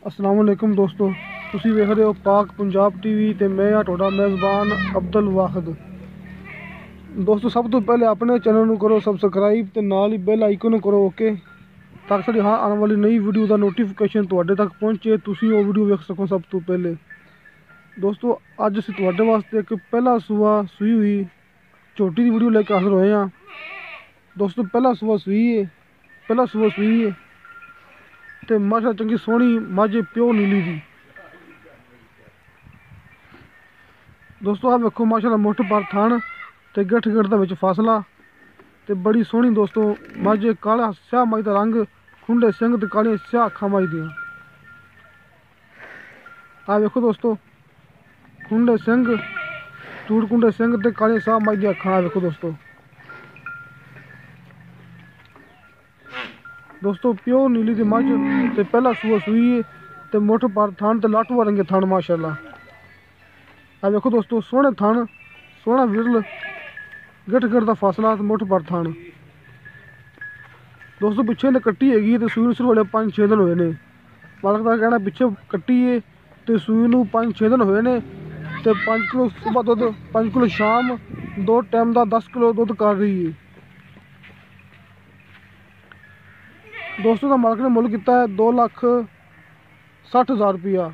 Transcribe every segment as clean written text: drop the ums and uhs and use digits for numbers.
अस्सलाम वालेकुम दोस्तों, तुसी वेख रहे हो पाक पंजाब टीवी ते मैं आ तुहाडा मेज़बान अब्दुल वाहिद। दोस्तों सब तो पहले अपने चैनल नूं करो सबसक्राइब ते नाल ही बेल आइकन नूं करो ओके, ताकि साडी आने वाली नई वीडियो का नोटिफिकेशन तुहाडे तक पहुँचे, तुसी वो वीडियो वेख सको सब तो पहले। दोस्तों अज असीं तुहाडे वास्ते एक पहला सूआ सूई हुई झोटी की वीडियो लेके हाजिर होए हैं। दोस्तों पहला सूआ सूई है ते माशा चंगी सोहनी मझ प्योर नीली दी। दोस्तों आप वेखो माशाल्लाह मुठ पर थण ते गिठ दा विच फासला ते बड़ी सोहनी दोस्तों मझ, काला स्याह मझ दा रंग, खुंडे सिंग ते कालियां स्याह अखां मझ दियां। आ वेखो दोस्तों खुंडे सिंग, चूड़ कुंडे सिंग ते कालियां स्याह मझ दियां अखां। वेखो दोस्तों प्योर नीली दी मझ ते पहला सूआ सूई है ते मुठ पर थण ते लाटू रंगे थण माशाल्लाह। आ वेखो दोस्तों सोहने थण, सोहना विरल, गिठ दा फासला ते मुठ पर थण। दोस्तों पिछे ने कट्टी हैगी ते सूई सिर्फ 5-6 दिन होए ने। मालक दा कहना पिछे कट्टी है ते सूई नूं 5-6 दिन होए ने ते 5 किलो सुबह दुध, 5 किलो शाम, 2 टाइम का 10 किलो दुध कर रही है। दोस्तों का मालक ने मुल किया है 2,60,000 रुपया।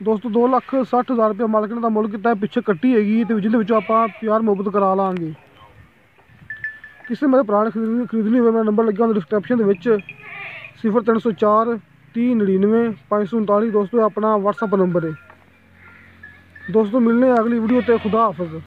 दोस्तों 2,60,000 रुपया मालक ने मुल किया है। पिछे कट्टी हैगी तो जिंदे आप प्यार मुहब्बत करा लाँगे। किसी मेरे भरा ने खरीदनी हो, मेरा नंबर लगे डिस्क्रिप्शन के 0304 3099 539। दोस्तों अपना व्हाट्सअप नंबर है। दोस्तों मिलने अगली वीडियो ते खुदा हाफिज़।